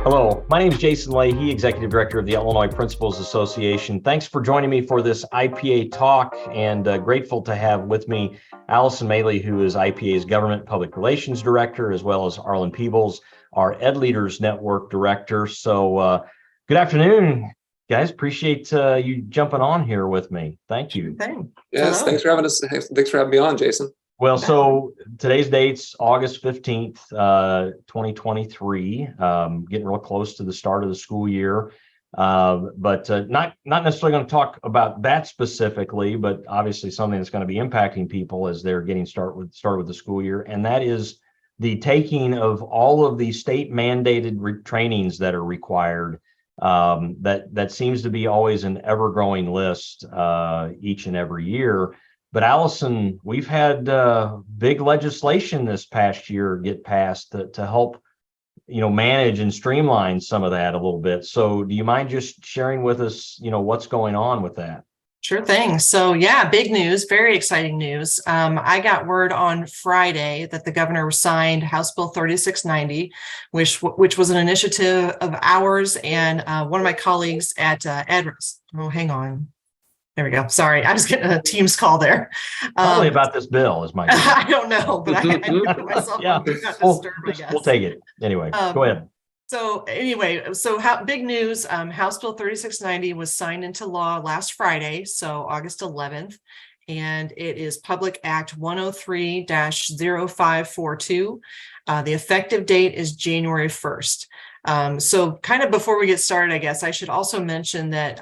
Hello, my name is Jason Leahy, Executive Director of the Illinois Principals Association. Thanks for joining me for this IPA talk, and grateful to have with me Allison Maley, who is IPA's Government Public Relations Director, as well as Arlen Peebles, our Ed Leaders Network Director. So good afternoon, guys. Appreciate you jumping on here with me. Thank you. Yes, thanks for having us. Thanks for having me on, Jason. Well, so today's date's August 15th, 2023, getting real close to the start of the school year. But not necessarily going to talk about that specifically, but obviously something that's going to be impacting people as they're getting started with the school year. And that is the taking of all of the state mandated trainings that are required. That seems to be always an ever-growing list each and every year. But Allison, we've had big legislation this past year get passed to help, manage and streamline some of that a little bit. So do you mind just sharing with us, what's going on with that? Sure thing. So yeah, big news, very exciting news. I got word on Friday that the governor signed House Bill 3690, which was an initiative of ours and one of my colleagues at Address. Oh, hang on. There we go. Sorry, I was getting a Teams call there. Probably about this bill is my. I don't know, but I put myself yeah. on. Got disturbed, I guess. We'll take it anyway. Go ahead. So anyway, big news. House Bill 3690 was signed into law last Friday, so August 11th, and it is Public Act 103-0542. The effective date is January 1st. So kind of before we get started, I guess I should also mention that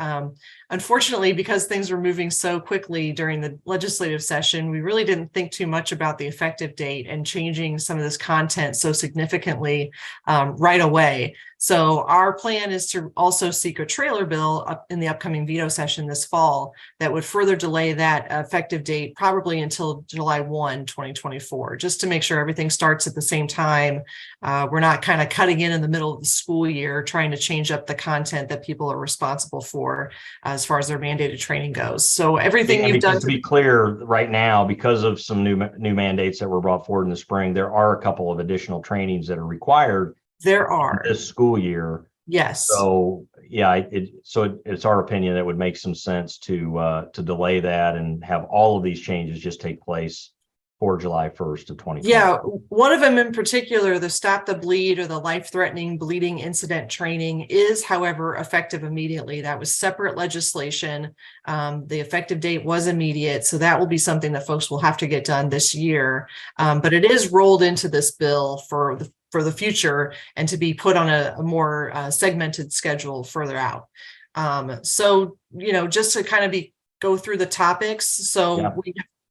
unfortunately, because things were moving so quickly during the legislative session, we really didn't think too much about the effective date and changing some of this content so significantly right away. So our plan is to also seek a trailer bill up in the upcoming veto session this fall that would further delay that effective date probably until July 1, 2024, just to make sure everything starts at the same time. We're not kind of cutting in the middle of the school year trying to change up the content that people are responsible for as far as their mandated training goes. So everything you've done to be clear right now, because of some new mandates that were brought forward in the spring, there are a couple of additional trainings that are required. There are this school year. Yes. So yeah, it's our opinion that it would make some sense to delay that and have all of these changes just take place for July 1st of 2020. Yeah, one of them in particular, the Stop the Bleed or the life-threatening bleeding incident training is, however, effective immediately. That was separate legislation. The effective date was immediate, so that will be something that folks will have to get done this year. But it is rolled into this bill for the future and to be put on a more segmented schedule further out. So, just to kind of go through the topics. So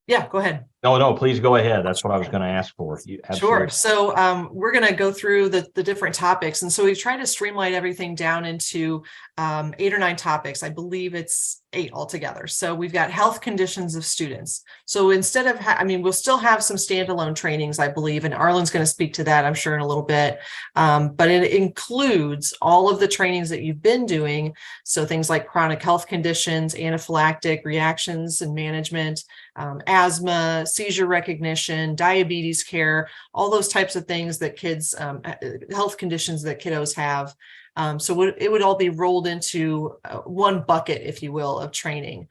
yeah, go ahead. No, please go ahead. That's what I was going to ask for. Sure. So we're going to go through the different topics. And so we've tried to streamline everything down into 8 or 9 topics. I believe it's 8 altogether. So we've got health conditions of students. So instead of, we'll still have some standalone trainings, I believe, and Arlen's going to speak to that, I'm sure, in a little bit. But it includes all of the trainings that you've been doing. So things like chronic health conditions, anaphylactic reactions and management, asthma, seizure recognition, diabetes care, all those types of things that kids, health conditions that kiddos have. So it would all be rolled into one bucket, if you will, of training.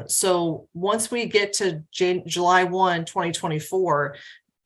So once we get to July 1, 2024,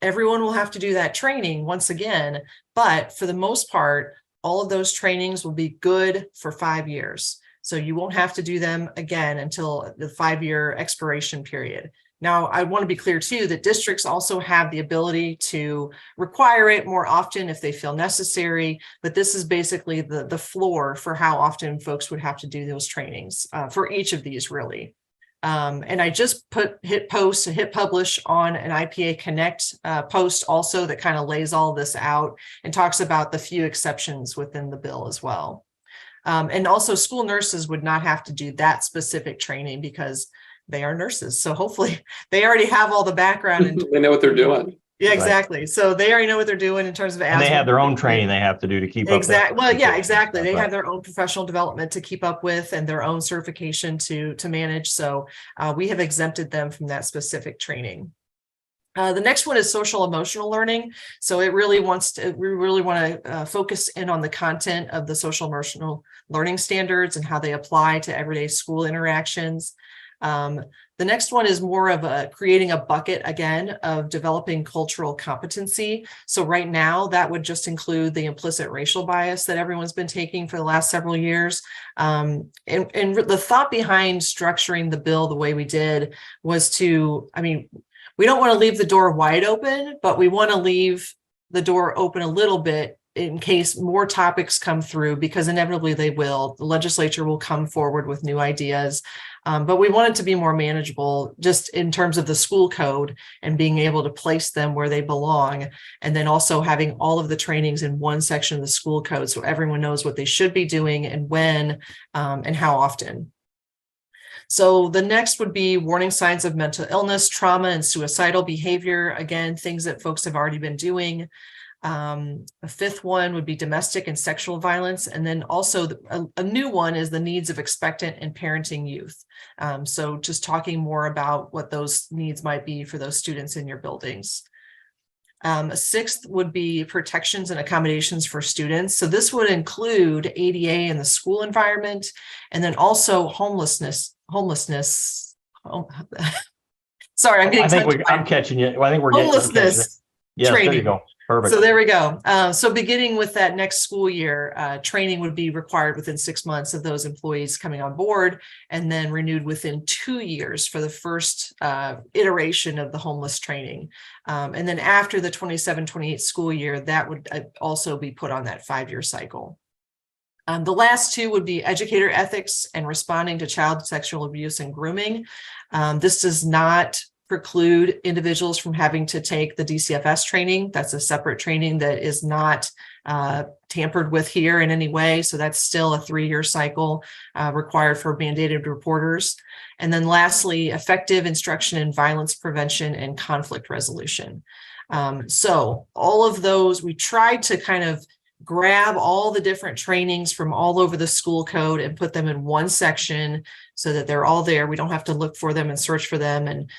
everyone will have to do that training once again. But for the most part, all of those trainings will be good for 5 years. So you won't have to do them again until the 5-year expiration period. Now, I want to be clear, too, that districts also have the ability to require it more often if they feel necessary. But this is basically the floor for how often folks would have to do those trainings for each of these, really. And I just hit publish on an IPA Connect post also that kind of lays all this out and talks about the few exceptions within the bill as well. And also school nurses would not have to do that specific training because they are nurses. So hopefully they already have all the background. And they know what they're doing. Yeah, exactly. Right. So they already know what they're doing in terms of asthma. And they have their own training they have to do to keep up. Exactly. Well, yeah, exactly. They have their own professional development to keep up with and their own certification to manage. So we have exempted them from that specific training. The next one is social emotional learning. So we really want to focus in on the content of the social emotional learning standards and how they apply to everyday school interactions. The next one is more of creating a bucket again of developing cultural competency. So right now that would just include the implicit racial bias that everyone's been taking for the last several years. And the thought behind structuring the bill the way we did was we don't want to leave the door wide open, but we want to leave the door open a little bit in case more topics come through, because inevitably they will. The legislature will come forward with new ideas. But we want it to be more manageable just in terms of the school code and being able to place them where they belong. And then also having all of the trainings in one section of the school code so everyone knows what they should be doing and when and how often. So the next would be warning signs of mental illness, trauma, and suicidal behavior. Again, things that folks have already been doing. A fifth one would be domestic and sexual violence. And then also a new one is the needs of expectant and parenting youth. So just talking more about what those needs might be for those students in your buildings. A sixth would be protections and accommodations for students. So this would include ADA in the school environment, and then also homelessness. Sorry, I'm getting I'm catching you. Well, I think we're getting homelessness. Yes, training. there you go. Perfect. So there we go. So beginning with that next school year, training would be required within 6 months of those employees coming on board, and then renewed within 2 years for the first iteration of the homeless training. And then after the 27-28 school year, that would also be put on that 5-year cycle. The last two would be educator ethics and responding to child sexual abuse and grooming. This does not preclude individuals from having to take the DCFS training. That's a separate training that is not tampered with here in any way. So that's still a 3-year cycle required for mandated reporters. And then lastly, effective instruction in violence prevention and conflict resolution. So all of those, we tried to kind of grab all the different trainings from all over the school code and put them in one section so that they're all there. We don't have to look for them and search for them. And,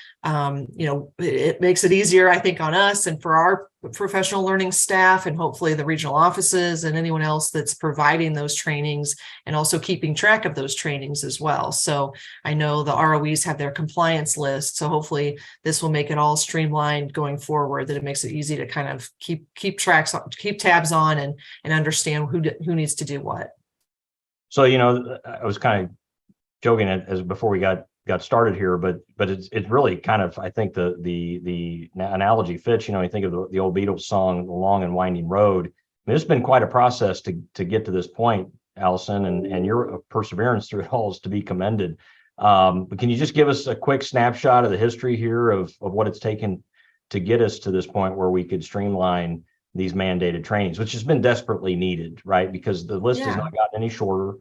it makes it easier, I think, on us and for our professional learning staff, and hopefully the regional offices and anyone else that's providing those trainings and also keeping track of those trainings as well. So I know the ROEs have their compliance list. So hopefully this will make it all streamlined going forward, that it makes it easy to kind of keep tabs on and understand who needs to do what. So, I was kind of joking as before we got started here, but it's really kind of, I think the analogy fits. You think of the old Beatles song, "The Long and Winding Road." I mean, it's been quite a process to get to this point, Allison, and your perseverance through it all is to be commended. But can you just give us a quick snapshot of the history here of what it's taken to get us to this point where we could streamline these mandated trainings, which has been desperately needed, right? Because the list has not gotten any shorter.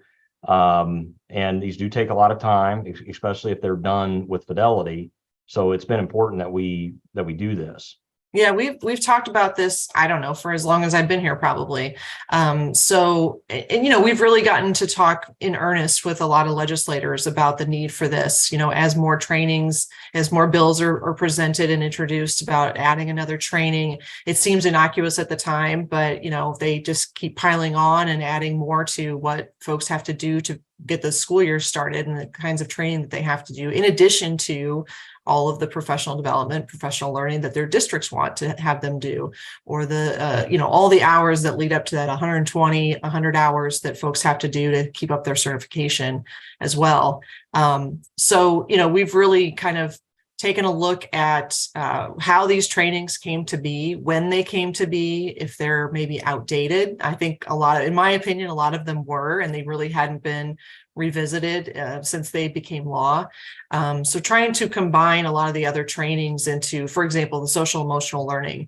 And these do take a lot of time, especially if they're done with fidelity. So it's been important that we do this. Yeah, we've talked about this, I don't know, for as long as I've been here, probably. We've really gotten to talk in earnest with a lot of legislators about the need for this, as more trainings, as more bills are presented and introduced about adding another training. It seems innocuous at the time, but, they just keep piling on and adding more to what folks have to do to get the school year started and the kinds of training that they have to do, in addition to all of the professional development, professional learning that their districts want to have them do, or all the hours that lead up to that 100 hours that folks have to do to keep up their certification as well. We've really kind of taken a look at how these trainings came to be, when they came to be, if they're maybe outdated. I think in my opinion, a lot of them were, and they really hadn't been revisited since they became law. So trying to combine a lot of the other trainings into, for example, the social emotional learning.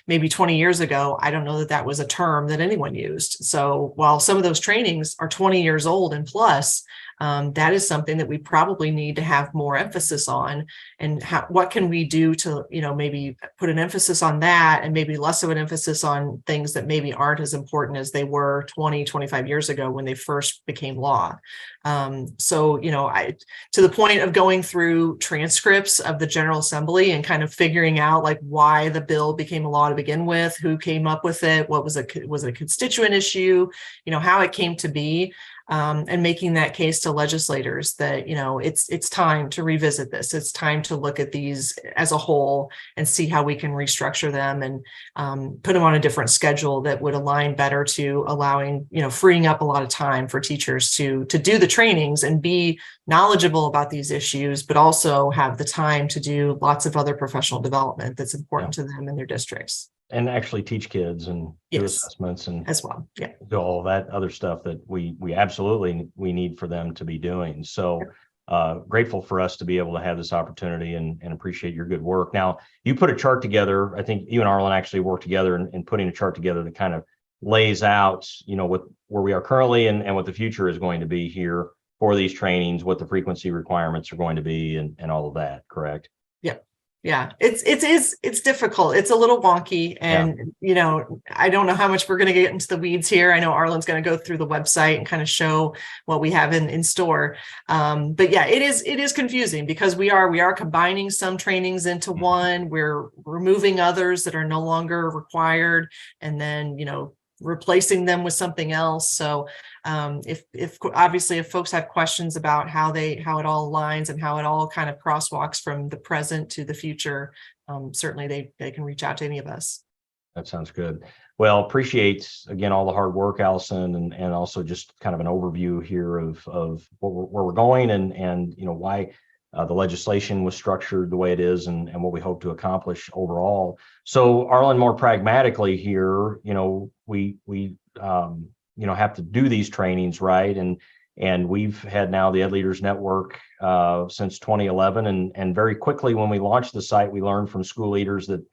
Maybe 20 years ago, I don't know that was a term that anyone used. So while some of those trainings are 20 years old and plus, that is something that we probably need to have more emphasis on, and what can we do to, maybe put an emphasis on that, and maybe less of an emphasis on things that maybe aren't as important as they were 20, 25 years ago when they first became became law. So, to the point of going through transcripts of the General Assembly and kind of figuring out like why the bill became a law to begin with, who came up with it, was it a constituent issue, how it came to be. And making that case to legislators that, it's time to revisit this. It's time to look at these as a whole and see how we can restructure them and put them on a different schedule that would align better to allowing, freeing up a lot of time for teachers to do the trainings and be knowledgeable about these issues, but also have the time to do lots of other professional development that's important to them in their districts. And actually teach kids and do Yes, assessments and as well. Yeah. do all that other stuff that we absolutely need for them to be doing. So grateful for us to be able to have this opportunity and appreciate your good work. Now, you put a chart together. I think you and Arlen actually worked together in putting a chart together that kind of lays out, where we are currently and what the future is going to be here for these trainings, what the frequency requirements are going to be and all of that, correct? Yeah, it's difficult. It's a little wonky. And, I don't know how much we're going to get into the weeds here. I know Arlen's going to go through the website and kind of show what we have in store. But yeah, it is confusing because we are combining some trainings into one. We're removing others that are no longer required. And then, replacing them with something else. So if obviously if folks have questions about how it all aligns and how it all kind of crosswalks from the present to the future, certainly they can reach out to any of us. That sounds good. Well, appreciate again all the hard work, Allison, and also just kind of an overview here of where we're going and why the legislation was structured the way it is and what we hope to accomplish overall. So Arlen, more pragmatically here, we have to do these trainings, right? And we've had now the Ed Leaders Network since 2011. And very quickly when we launched the site, we learned from school leaders that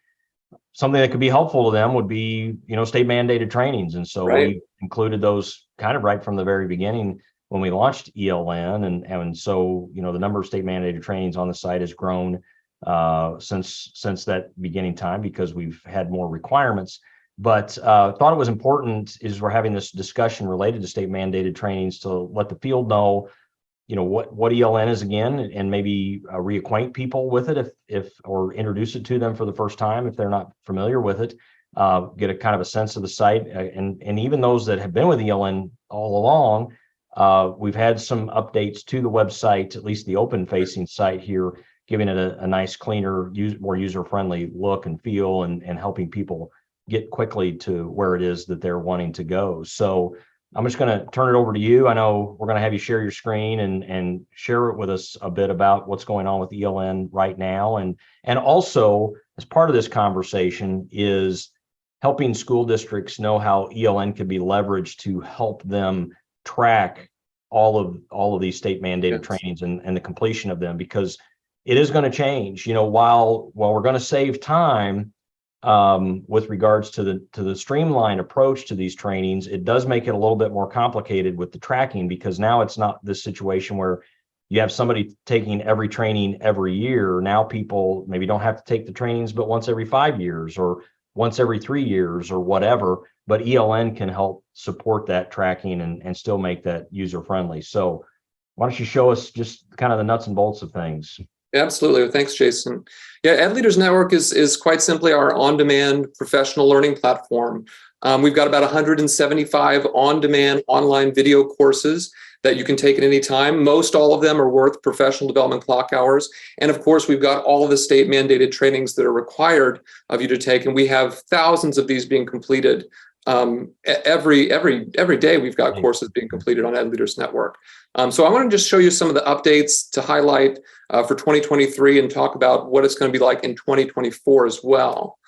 something that could be helpful to them would be, state mandated trainings. And so we included those kind of right from the very beginning when we launched ELN. And so, the number of state mandated trainings on the site has grown since that beginning time because we've had more requirements. But thought it was important is we're having this discussion related to state mandated trainings to let the field know, what ELN is again, and maybe reacquaint people with it or introduce it to them for the first time if they're not familiar with it. Get a kind of a sense of the site, and even those that have been with ELN all along. We've had some updates to the website, at least the open-facing site here, giving it a nice, cleaner, more user-friendly look and feel, and helping people get quickly to where it is that they're wanting to go. So I'm just going to turn it over to you. I know we're going to have you share your screen and share it with us a bit about what's going on with ELN right now. And also, as part of this conversation, is helping school districts know how ELN could be leveraged to help them track all of these state mandated trainings and the completion of them, because it is going to change. While we're going to save time with regards to the streamlined approach to these trainings, it does make it a little bit more complicated with the tracking, because now it's not this situation where you have somebody taking every training every year. Now people maybe don't have to take the trainings but once every 5 years or once every 3 years or whatever, but ELN can help support that tracking and still make that user friendly. So why don't you show us just kind of the nuts and bolts of things? Absolutely. Thanks, Jason. Yeah, Ed Leaders Network is quite simply our on-demand professional learning platform. We've got about 175 on-demand online video courses that you can take at any time. Most all of them are worth professional development clock hours. And of course, we've got all of the state mandated trainings that are required of you to take. And we have thousands of these being completed. Every day we've got courses being completed on Ed Leaders Network. So I want to just show you some of the updates to highlight for 2023 and talk about what it's going to be like in 2024 as well.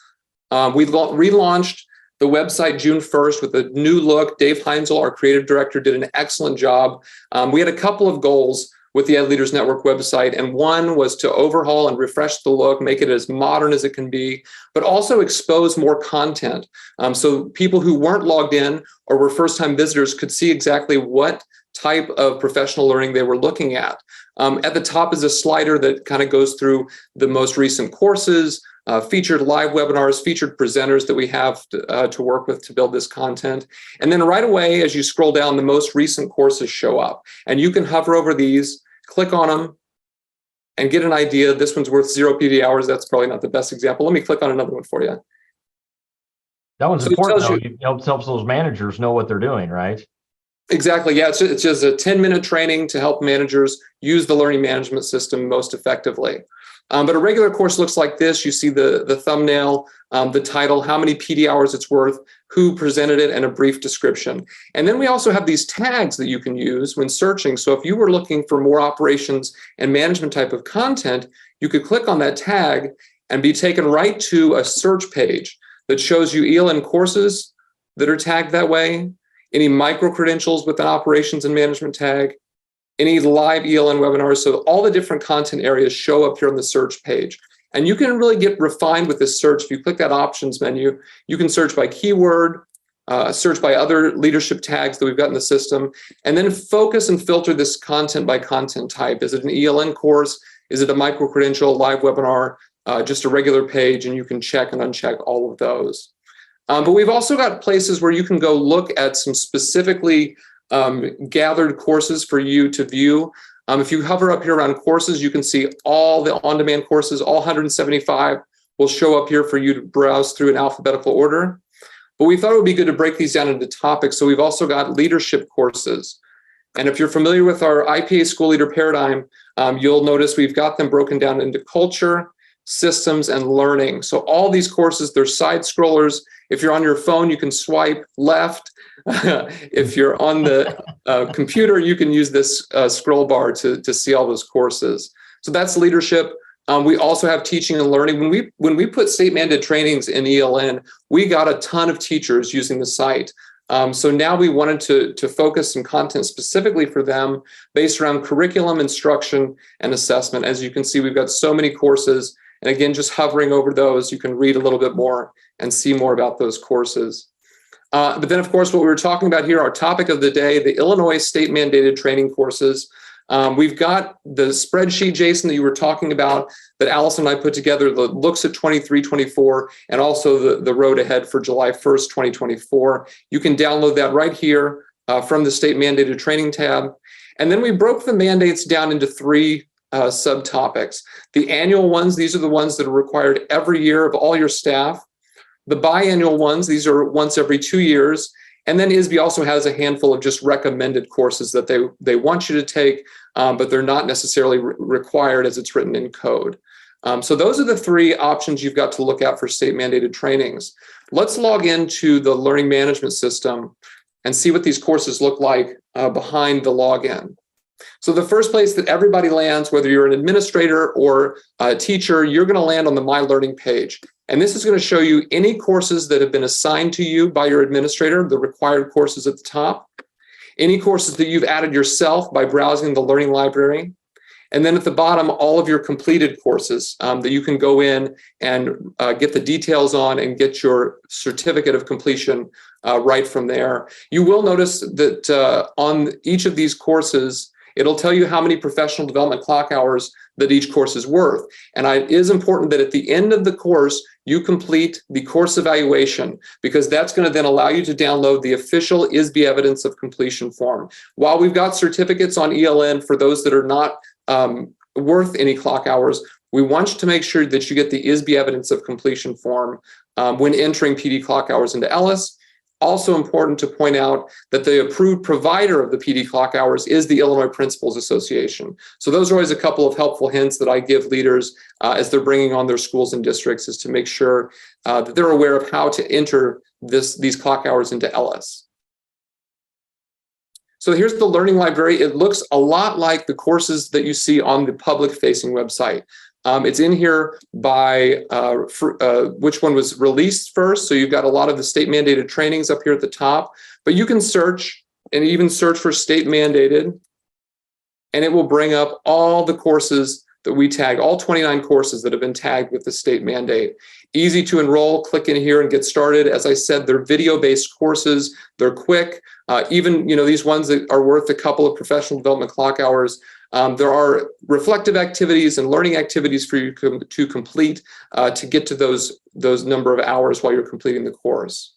We relaunched the website June 1st with a new look. Dave Heinzel, our creative director, did an excellent job. We had a couple of goals with the Ed Leaders Network website, and one was to overhaul and refresh the look, make it as modern as it can be, but also expose more content. So people who weren't logged in or were first-time visitors could see exactly what type of professional learning they were looking at. At the top is a slider that kind of goes through the most recent courses, featured live webinars, featured presenters that we have to work with to build this content. And then right away, as you scroll down, the most recent courses show up. And you can hover over these, click on them, and get an idea. This one's worth 0 PD hours. That's probably not the best example. Let me click on another one for you. That one's important, though. It helps those managers know what they're doing, right? Exactly. Yeah, it's just a 10-minute training to help managers use the learning management system most effectively. But a regular course looks like this. You see the thumbnail, the title, how many PD hours it's worth, who presented it, and a brief description. And then we also have these tags that you can use when searching. So if you were looking for more operations and management type of content, you could click on that tag and be taken right to a search page that shows you ELN courses that are tagged that way, any micro-credentials with an operations and management tag, any live ELN webinars. So all the different content areas show up here on the search page. And you can really get refined with this search. If you click that options menu, you can search by keyword, search by other leadership tags that we've got in the system, and then focus and filter this content by content type. Is it an ELN course? Is it a micro-credential, live webinar, just a regular page? And you can check and uncheck all of those. But we've also got places where you can go look at some specifically gathered courses for you to view. If you hover up here around courses, you can see all the on-demand courses, all 175 will show up here for you to browse through in alphabetical order. But we thought it would be good to break these down into topics. So we've also got leadership courses. And if you're familiar with our IPA school leader paradigm, you'll notice we've got them broken down into culture, systems, and learning. So all these courses, they're side scrollers. If you're on your phone, you can swipe left. If you're on the computer, you can use this scroll bar to see all those courses. So that's leadership. We also have teaching and learning. When we put state mandated trainings in ELN, we got a ton of teachers using the site. So now we wanted to focus some content specifically for them based around curriculum, instruction, and assessment. As you can see, we've got so many courses. And again, just hovering over those, you can read a little bit more and see more about those courses. But then, of course, what we were talking about here, our topic of the day, the Illinois state mandated training courses. We've got the spreadsheet, Jason, that you were talking about, that Allison and I put together that looks at 23-24 and also the road ahead for July 1st, 2024. You can download that right here from the state mandated training tab. And then we broke the mandates down into 3 subtopics. The annual ones, these are the ones that are required every year of all your staff. The biannual ones, these are once every 2 years. And then ISB also has a handful of just recommended courses that they want you to take, but they're not necessarily required as it's written in code. So those are the 3 options you've got to look at for state mandated trainings. Let's log into the learning management system and see what these courses look like behind the login. So the first place that everybody lands, whether you're an administrator or a teacher, you're going to land on the My Learning page. And this is going to show you any courses that have been assigned to you by your administrator, the required courses at the top, any courses that you've added yourself by browsing the learning library, and then at the bottom, all of your completed courses that you can go in and get the details on and get your certificate of completion right from there. You will notice that on each of these courses, it'll tell you how many professional development clock hours that each course is worth. And it is important that at the end of the course, you complete the course evaluation, because that's going to then allow you to download the official ISB evidence of completion form. While we've got certificates on ELN for those that are not worth any clock hours, we want you to make sure that you get the ISB evidence of completion form when entering PD clock hours into ELLIS. Also important to point out that the approved provider of the PD clock hours is the Illinois Principals Association. So those are always a couple of helpful hints that I give leaders as they're bringing on their schools and districts, is to make sure that they're aware of how to enter these clock hours into ELLIS. So here's the learning library. It looks a lot like the courses that you see on the public-facing website. It's in here by which one was released first. So you've got a lot of the state mandated trainings up here at the top, but you can search and even search for state mandated, and it will bring up all the courses that we tag, all 29 courses that have been tagged with the state mandate. Easy to enroll. Click in here and get started. As I said, they're video-based courses. They're quick. Even these ones that are worth a couple of professional development clock hours. There are reflective activities and learning activities for you to complete to get to those number of hours while you're completing the course.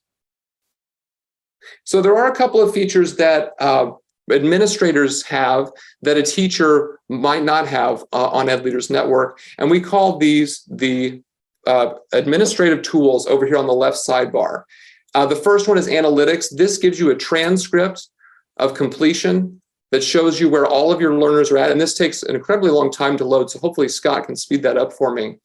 So there are a couple of features that administrators have that a teacher might not have on EdLeaders Network, and we call these the administrative tools over here on the left sidebar. The first one is analytics. This gives you a transcript of completion that shows you where all of your learners are at, and this takes an incredibly long time to load, so hopefully Scott can speed that up for me.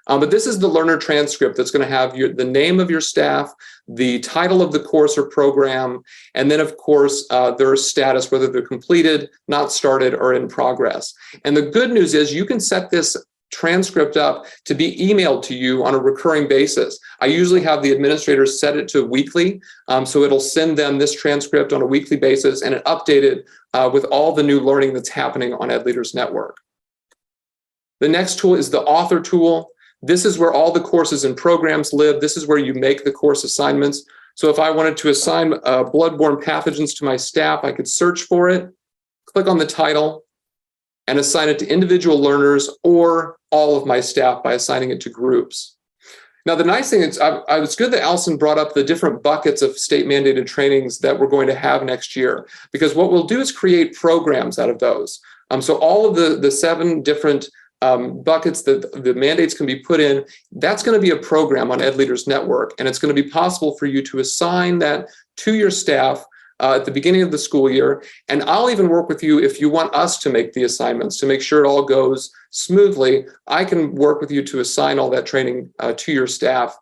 But this is the learner transcript that's going to have the name of your staff, the title of the course or program, and then, of course, their status, whether they're completed, not started, or in progress. And the good news is you can set this transcript up to be emailed to you on a recurring basis. I usually have the administrators set it to weekly, so it'll send them this transcript on a weekly basis and it updated with all the new learning that's happening on EdLeaders Network. The next tool is the author tool. This is where all the courses and programs live. This is where you make the course assignments. So if I wanted to assign bloodborne pathogens to my staff, I could search for it, click on the title, and assign it to individual learners or all of my staff by assigning it to groups. Now, the nice thing is, it's good that Allison brought up the different buckets of state mandated trainings that we're going to have next year, because what we'll do is create programs out of those. So all of the 7 different buckets that the mandates can be put in, that's going to be a program on EdLeaders Network, and it's going to be possible for you to assign that to your staff at the beginning of the school year. And I'll even work with you if you want us to make the assignments to make sure it all goes smoothly. I can work with you to assign all that training to your staff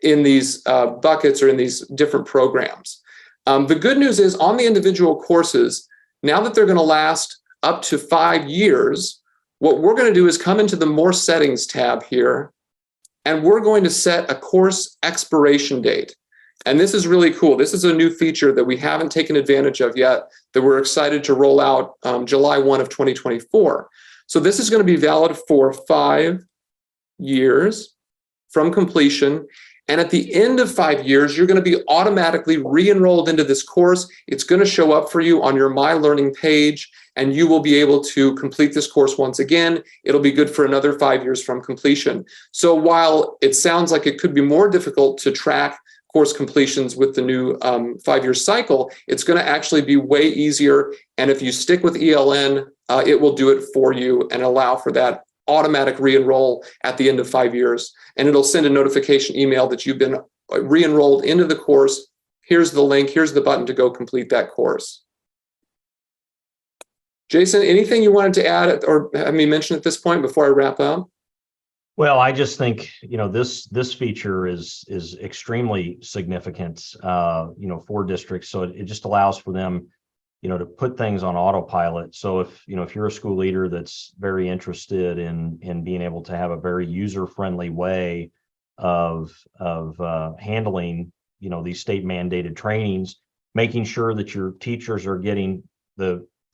in these buckets or in these different programs. The good news is on the individual courses, now that they're going to last up to 5 years, what we're going to do is come into the More Settings tab here, and we're going to set a course expiration date. And this is really cool. This is a new feature that we haven't taken advantage of yet that we're excited to roll out July 1 of 2024. So this is going to be valid for 5 years from completion. And at the end of 5 years, you're going to be automatically re-enrolled into this course. It's going to show up for you on your My Learning page, and you will be able to complete this course once again. It'll be good for another 5 years from completion. So while it sounds like it could be more difficult to track course completions with the new 5-year cycle, it's going to actually be way easier. And if you stick with ELN, it will do it for you and allow for that automatic re-enroll at the end of 5 years. And it'll send a notification email that you've been re-enrolled into the course. Here's the link, here's the button to go complete that course. Jason, anything you wanted to add or have me mention at this point before I wrap up? Well, I just think, this feature is extremely significant, for districts. So it just allows for them, to put things on autopilot. So if you're a school leader that's very interested in being able to have a very user-friendly way of handling, these state mandated trainings, making sure that your teachers are getting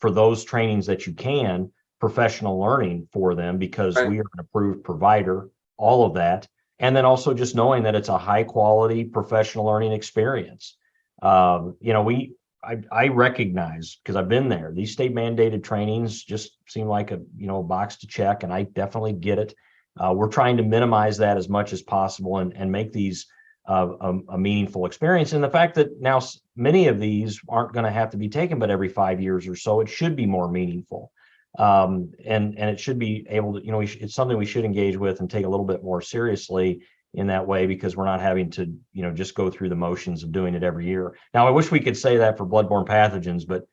for those trainings that you can, professional learning for them, because right. We are an approved provider, all of that. And then also just knowing that it's a high quality professional learning experience. I recognize, because I've been there, these state mandated trainings just seem like a box to check, and I definitely get it. We're trying to minimize that as much as possible and make these a meaningful experience. And the fact that now many of these aren't going to have to be taken but every 5 years or so, it should be more meaningful. And it should be able to, it's something we should engage with and take a little bit more seriously in that way, because we're not having to, just go through the motions of doing it every year. Now, I wish we could say that for bloodborne pathogens, but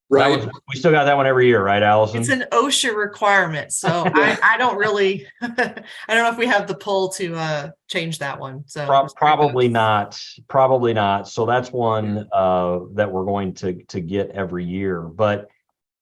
right. We still got that one every year, right, Allison? It's an OSHA requirement. So I don't really, I don't know if we have the pull to change that one. So probably not. So that's one that we're going to get every year. But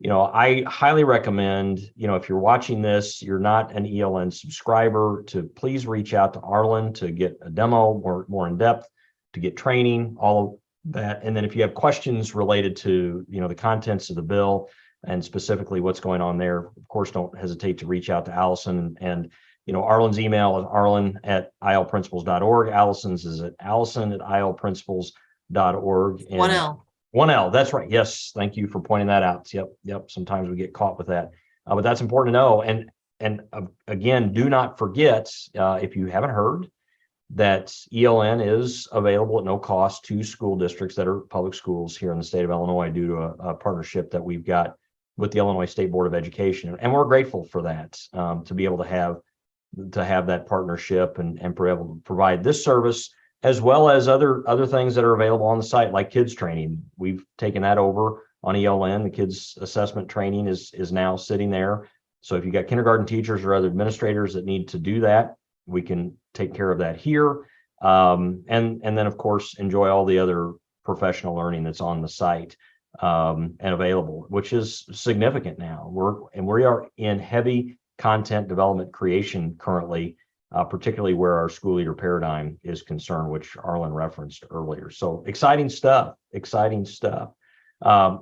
I highly recommend, if you're watching this, you're not an ELN subscriber, to please reach out to Arlen to get a demo more in depth, to get training, all of that. And then if you have questions related to, the contents of the bill and specifically what's going on there, of course, don't hesitate to reach out to Allison. And Arlen's email is arlen@ilprinciples.org. Allison's is at allison@ilprinciples.org. And One L. 1L. That's right. Yes. Thank you for pointing that out. Yep. Sometimes we get caught with that, but that's important to know. And again, do not forget, if you haven't heard, that ELN is available at no cost to school districts that are public schools here in the state of Illinois due to a partnership that we've got with the Illinois State Board of Education. And we're grateful for that, to be able to have that partnership and be able to provide this service, as well as other things that are available on the site, like kids training. We've taken that over on ELN. The kids assessment training is now sitting there. So if you got kindergarten teachers or other administrators that need to do that, we can take care of that here. And then of course, enjoy all the other professional learning that's on the site, and available, which is significant now. We are in heavy content development creation currently, particularly where our school leader paradigm is concerned, which Arlen referenced earlier. So exciting stuff.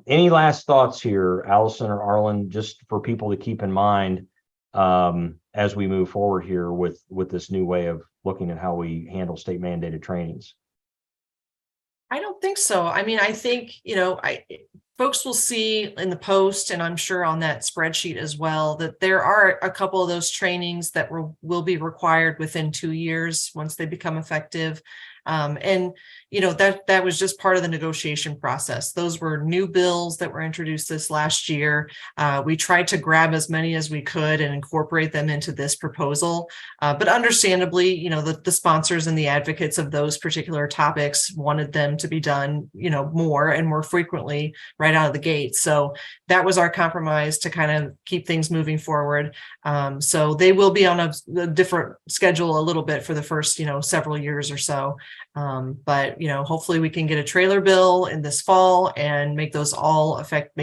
Any last thoughts here, Allison or Arlen, just for people to keep in mind as we move forward here with this new way of looking at how we handle state mandated trainings? I don't think so. I mean, I think, folks will see in the post, and I'm sure on that spreadsheet as well, that there are a couple of those trainings that will be required within 2 years once they become effective. And that was just part of the negotiation process. Those were new bills that were introduced this last year. We tried to grab as many as we could and incorporate them into this proposal. But understandably, the sponsors and the advocates of those particular topics wanted them to be done, more and more frequently right out of the gate. So that was our compromise to kind of keep things moving forward. So they will be on a different schedule a little bit for the first, several years or so. But hopefully we can get a trailer bill in this fall and make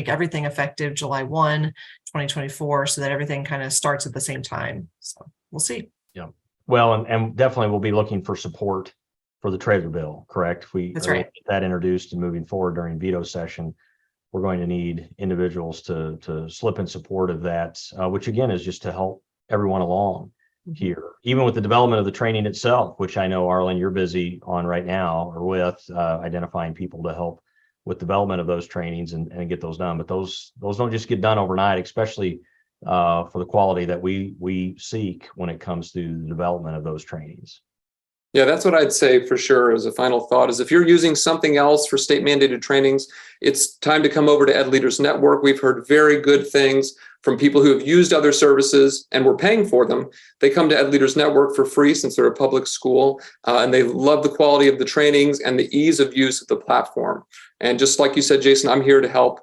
everything effective July 1, 2024, so that everything kind of starts at the same time. So we'll see. Yeah. Well, and definitely we'll be looking for support for the trailer bill, correct? If we That's are right. get that introduced and moving forward during veto session, we're going to need individuals to slip in support of that, which again is just to help everyone along here, even with the development of the training itself, which I know, Arlen, you're busy on right now, or with identifying people to help with development of those trainings and get those done. But those don't just get done overnight, especially for the quality that we seek when it comes to the development of those trainings. Yeah, that's what I'd say for sure as a final thought, is if you're using something else for state mandated trainings, it's time to come over to Ed Leaders Network. We've heard very good things from people who have used other services and we're paying for them. They come to Ed Leaders Network for free since they're a public school, and they love the quality of the trainings and the ease of use of the platform. And just like you said, Jason, I'm here to help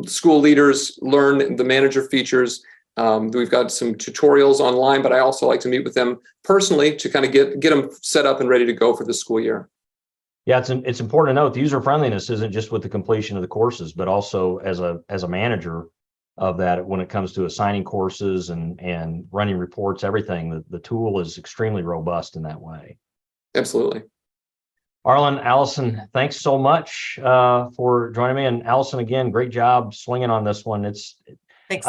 school leaders learn the manager features. We've got some tutorials online, but I also like to meet with them personally to kind of get them set up and ready to go for the school year. Yeah, it's important to note the user friendliness isn't just with the completion of the courses, but also as a manager of that when it comes to assigning courses and running reports, everything. The tool is extremely robust in that way. Absolutely. Arlen, Allison, thanks so much for joining me. And Allison, again, great job swinging on this one. Thanks.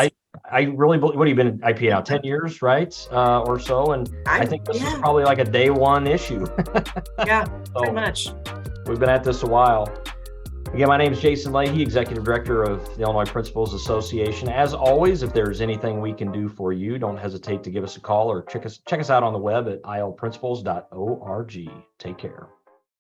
I really believe, what have you been at IPA now? 10 years, right? Or so. And I think this is probably like a day one issue. Yeah, So pretty much. we've been at this a while. Again, my name is Jason Leahy, Executive Director of the Illinois Principals Association. As always, if there's anything we can do for you, don't hesitate to give us a call or check us out on the web at ilprinciples.org. Take care.